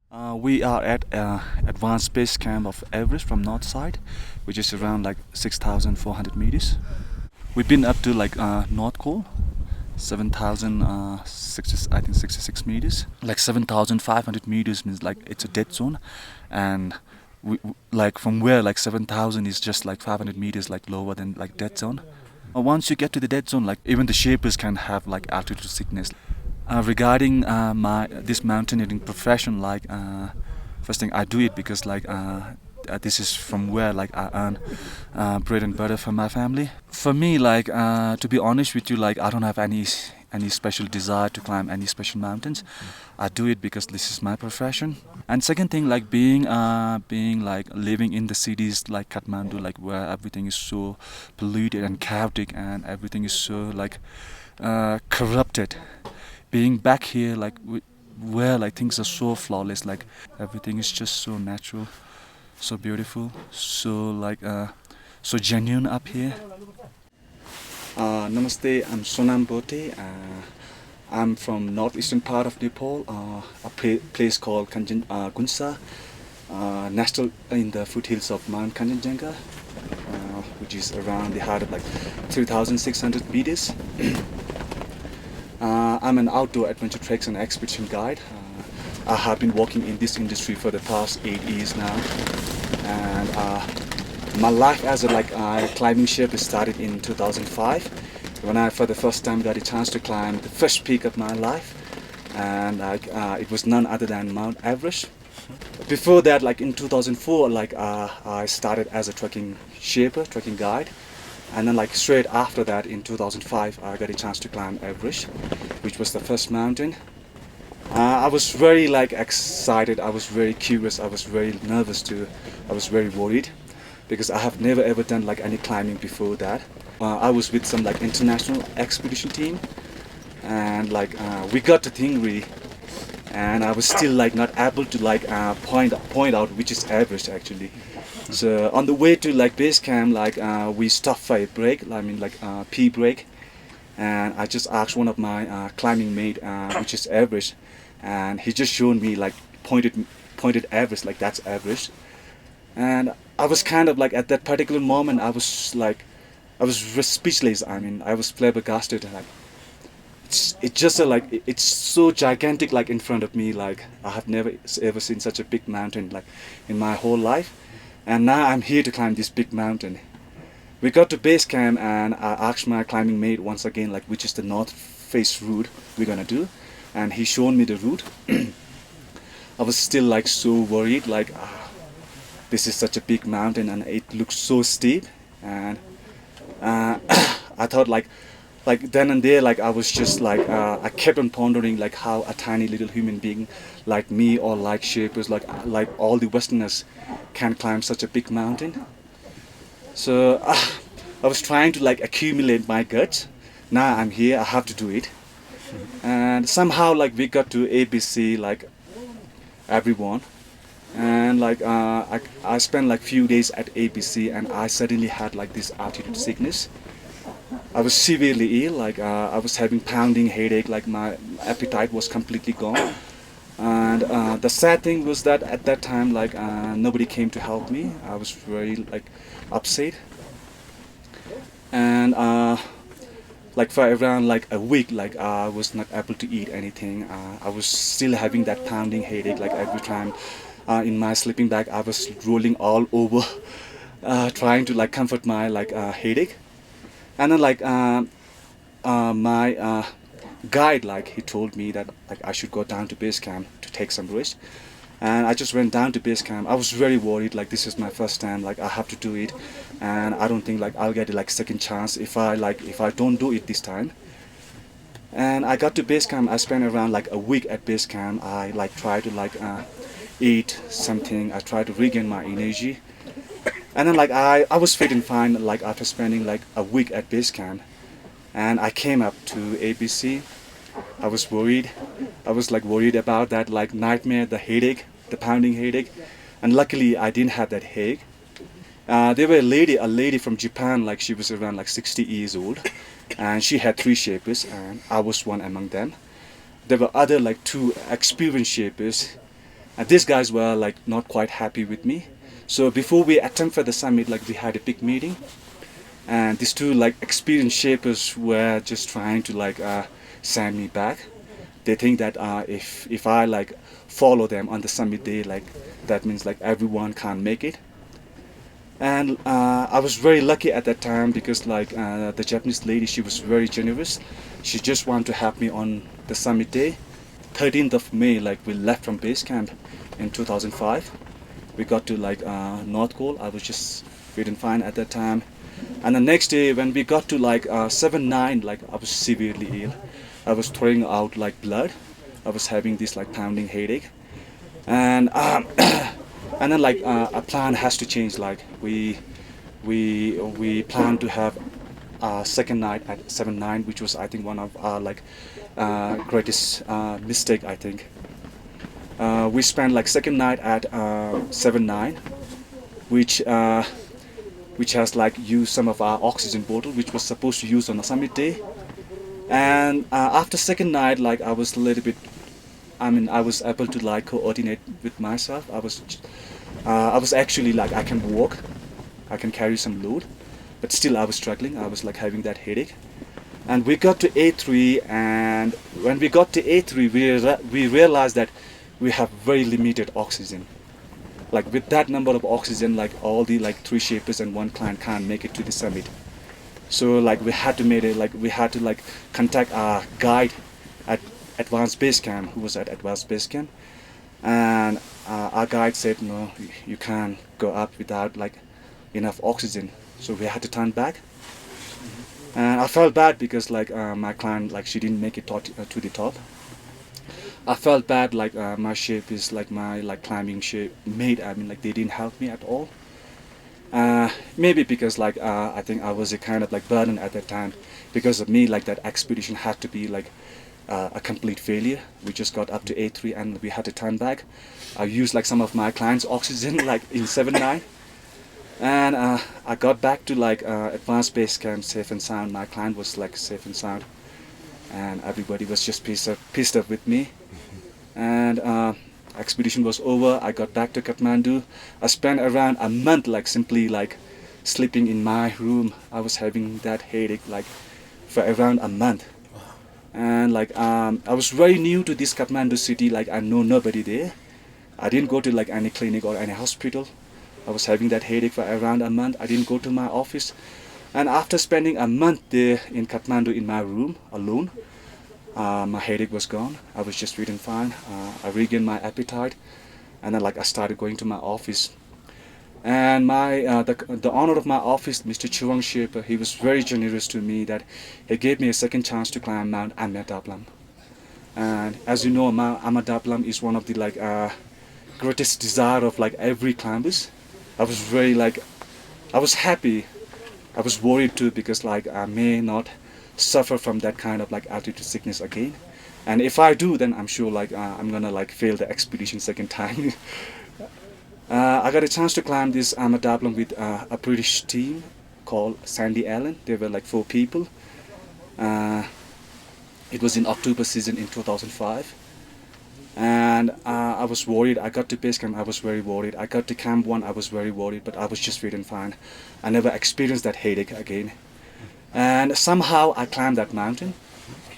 We are at advanced base camp of Everest from north side, which is around like 6,400 meters. We've been up to like North Col, 66 meters. Like 7,500 meters means like it's a dead zone, and like from where like 7,000 is just like 500 meters like lower than like dead zone. Once you get to the dead zone, like even the Sherpas can have like altitude sickness. Regarding my this mountaineering profession, like first thing I do it because like this is from where like I earn bread and butter for my family. For me, like to be honest with you, like I don't have any special desire to climb any special mountains. I do it because this is my profession. And second thing, like being like living in the cities like Kathmandu, like where everything is so polluted and chaotic and everything is so like corrupted. Being back here, like where like things are so flawless, like everything is just so natural, so beautiful, so like so genuine up here. Namaste, I'm Sonam Bhote. I'm from northeastern part of Nepal, a place called Gunsa, nestled in the foothills of Mount Kanchenjunga, which is around the height of like 3,600 meters. I'm an outdoor adventure treks and expedition guide. I have been working in this industry for the past 8 years now, and my life as a climbing Sherpa started in 2005 when I for the first time got a chance to climb the first peak of my life, and it was none other than Mount Everest. Before that, like in 2004, I started as a trekking guide. And then like straight after that in 2005 I got a chance to climb Everest, which was the first mountain. I was very like excited, I was very curious, I was very nervous too, I was very worried because I have never ever done like any climbing before that. I was with some like international expedition team, and like we got to Tingri, and I was still like not able to like point out which is Everest actually. So on the way to like base camp, like we stopped for a break, I mean like pee break, and I just asked one of my climbing mate, which is Everest, and he just showed me like pointed Everest, like that's Everest, and I was kind of like at that particular moment I was speechless. I mean I was flabbergasted, like it's just it's so gigantic like in front of me, like I have never ever seen such a big mountain like in my whole life. And now I'm here to climb this big mountain. We got to base camp and I asked my climbing mate once again like which is the north face route we're gonna do, and he showed me the route. I was still like so worried, like this is such a big mountain and it looks so steep, and I thought like then and there, like I was just like I kept on pondering like how a tiny little human being like me or like Sherpas, like all the Westerners can climb such a big mountain. So I was trying to like accumulate my guts. Now I'm here, I have to do it. And somehow like we got to ABC, like everyone, and like I spent like few days at ABC, and I suddenly had like this altitude sickness. I was severely ill, like I was having pounding headache, like my appetite was completely gone. And the sad thing was that at that time, like nobody came to help me. I was very like upset, and like for around like a week, like I was not able to eat anything. I was still having that pounding headache, like every time in my sleeping bag I was rolling all over, trying to like comfort my like headache. And then like my guide, like he told me that like I should go down to base camp to take some rest, and I just went down to base camp. I was very worried, like this is my first time, like I have to do it, and I don't think like I'll get a like second chance if I don't do it this time. And I got to base camp. I spent around like a week at base camp. I like tried to like eat something. I tried to regain my energy, and then like I was fit and fine like after spending like a week at base camp. And I came up to ABC. I was worried. I was like worried about that like nightmare, the headache, the pounding headache. And luckily I didn't have that headache. There were a lady from Japan, like she was around like 60 years old, and she had 3 Sherpas, and I was one among them. There were other like 2 experienced Sherpas, And these guys were like not quite happy with me. So before we attempt for the summit, like we had a big meeting, and these two like experienced shapers were just trying to like send me back. They think that if I like follow them on the summit day, like that means like everyone can't make it. And I was very lucky at that time because like the Japanese lady, she was very generous. She just wanted to have me on the summit day. 13th of May, like we left from base camp in 2005. We got to like North Pole. I was just feeling fine at that time. And the next day when we got to like 7-9, like I was severely ill. I was throwing out like blood. I was having this like pounding headache. And and then like a plan has to change. Like we plan to have a second night at 7-9, which was I think one of our like greatest mistake I think. We spent like second night at 7-9, which has like used some of our oxygen bottle, which was supposed to use on the summit day. And after second night, like I was a little bit, I was able to like coordinate with myself. I was actually like I can walk, I can carry some load, but still I was struggling. I was like having that headache. And we got to A3, and when we got to A3, we realized that we have very limited oxygen. Like with that number of oxygen, like all the like 3 shapers and 1 client can't make it to the summit. So like we had to contact our guide at Advanced Base Camp, who was at Advanced Base Camp, and our guide said no, you can't go up without like enough oxygen. So we had to turn back, and I felt bad because like my client, like she didn't make it to the top. I felt bad like my shape is like my like climbing shape mate. Like they didn't help me at all. Maybe because like I think I was a kind of like burden at that time. Because of me, like that expedition had to be like a complete failure. We just got up to A3 and we had to turn back. I used like some of my clients' oxygen like in 7-9, and I got back to like Advanced Base Camp safe and sound. My client was like safe and sound, and everybody was just pissed off with me. And expedition was over. I got back to Kathmandu. I spent around a month like simply like sleeping in my room. I was having that headache like for around a month. And like I was very new to this Kathmandu city. Like I know nobody there. I didn't go to like any clinic or any hospital. I was having that headache for around a month. I didn't go to my office. And after spending a month there in Kathmandu in my room alone, my headache was gone. I was just feeling fine. I regained my appetite, and then like I started going to my office. And my the owner of my office, Mr. Chuang Sherpa, he was very generous to me that he gave me a second chance to climb Mount Ama Dablam. And as you know, Mount Ama Dablam is one of the like greatest desire of like every climbers. I was very like, I was happy. I was worried too because like I may not suffer from that kind of like altitude sickness again. And if I do, then I'm sure like I'm gonna like fail the expedition second time. I got a chance to climb this Ama Dablam with a British team called Sandy Allen. There were like 4 people. It was in October season in 2005. And I was worried. I got to base camp, I was very worried. I got to camp 1, I was very worried, but I was just feeling fine. I never experienced that headache again. And somehow I climbed that mountain.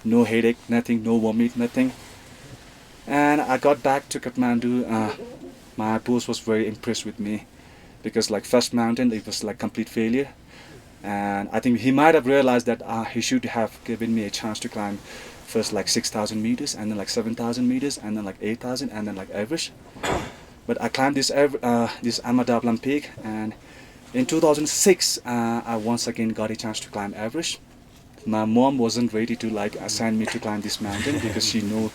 No headache, nothing, no vomit, nothing. And I got back to Kathmandu. My boss was very impressed with me because like first mountain, it was like complete failure. And I think he might have realized that he should have given me a chance to climb first like 6,000 meters, and then like 7,000 meters, and then like 8,000, and then like Everest. But I climbed this Ama Dablam peak, and in 2006, I once again got a chance to climb Everest. My mom wasn't ready to like send me to climb this mountain because she knows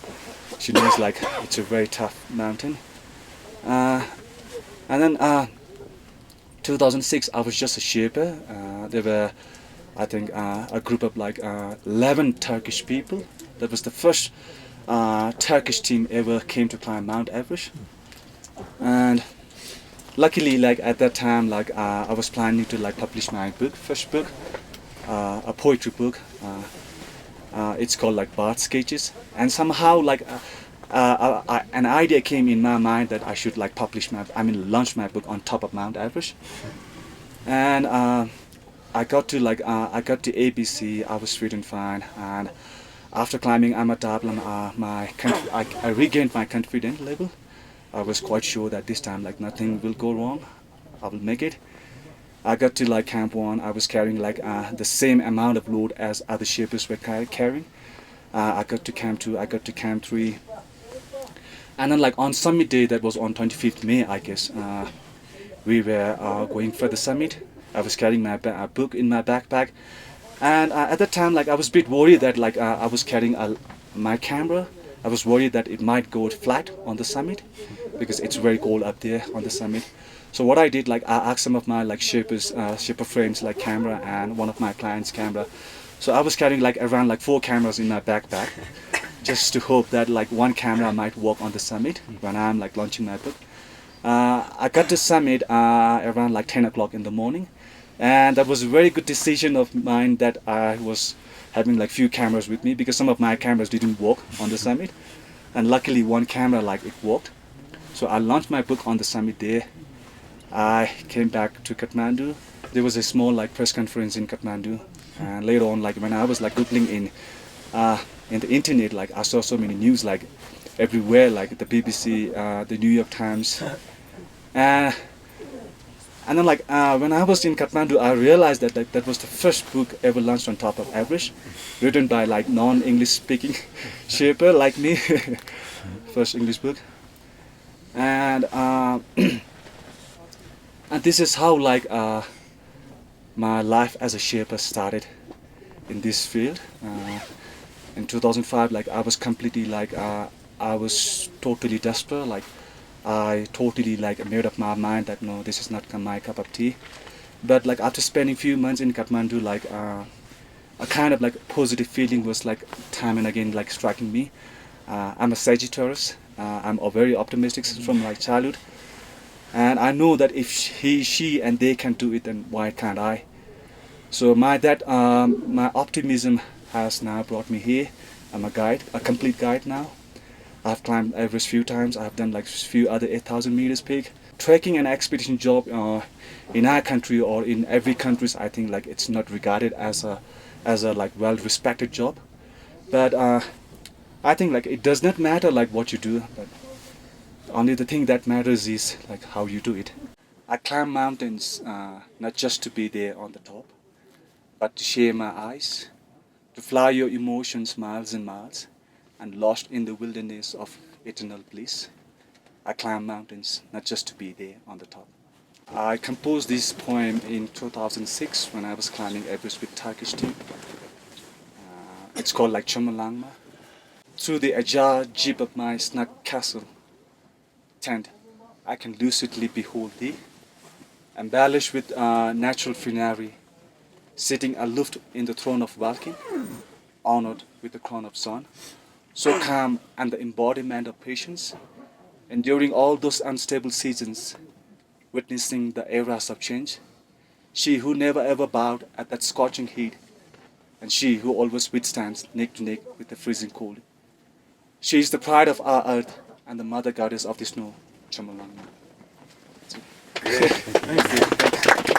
like it's a very tough mountain. And then 2006, I was just a Sherpa. There were, I think, a group of like 11 Turkish people. That was the first Turkish team ever came to climb Mount Everest. And luckily, like at that time, like I was planning to like publish my first book, a poetry book. It's called like Bards Sketches. And somehow like I an idea came in my mind that I should like launch my book on top of Mount Everest. And I got to ABC. I was feeling fine, and after climbing Ama Dablam, I regained my confidence level. I was quite sure that this time like nothing will go wrong. I will make it. I got to like camp 1. I was carrying like the same amount of load as other Sherpas were carrying. I got to camp 2. I got to camp 3. And then like on summit day, that was on 25th May, I guess, we were going for the summit. I was carrying my book in my backpack, and at that time like I was a bit worried that like I was carrying my camera. I was worried that it might go flat on the summit because it's very cold up there on the summit. So what I did, like I asked some of my like Sherpa friends like camera and one of my clients' camera. So I was carrying like around like 4 cameras in my backpack, just to hope that like one camera might work on the summit when I'm like launching my book. I got to summit around like 10 o'clock in the morning, and that was a very good decision of mine that I was having like few cameras with me, because some of my cameras didn't work on the summit, and luckily one camera like it worked. So I launched my book on the summit day. I came back to Kathmandu. There was a small like press conference in Kathmandu, and later on like when I was like googling in the internet, like I saw so many news like everywhere, like the BBC, the New York Times, and then like when I was in Kathmandu, I realized that that was the first book ever launched on top of Everest, written by like non-English speaking Sherpa like me. First English book, and and this is how like my life as a Sherpa started in this field. In 2005, like I was completely like I was totally desperate. Like I totally like made up my mind that no, this is not my cup of tea. But like after spending few months in Kathmandu, like a kind of like positive feeling was like time and again like striking me. I'm a Sagittarius. I'm a very optimistic from like childhood, and I know that if she and they can do it, then why can't I? So my optimism has now brought me here. I'm a guide, a complete guide now. I've climbed Everest few times. I've done like few other 8,000 meters peak. Trekking and expedition job in our country or in every country, I think like it's not regarded as a like well respected job. But I think like it does not matter like what you do, but only the thing that matters is like how you do it. I climb mountains not just to be there on the top, but to share my eyes, to fly your emotions miles and miles, and lost in the wilderness of eternal bliss. I climb mountains not just to be there on the top. I composed this poem in 2006 when I was climbing Everest with Turkish team. It's called like Chomalangma. Through the ajar jeep of my snug castle tent, I can lucidly behold thee, embellished with natural finery, sitting aloof in the throne of Valkyrie, honored with the crown of sun, so calm and the embodiment of patience, enduring all those unstable seasons, witnessing the eras of change. She who never ever bowed at that scorching heat, and she who always withstands neck to neck with the freezing cold. She is the pride of our earth and the mother goddess of the snow, Chomalangma. Thank you.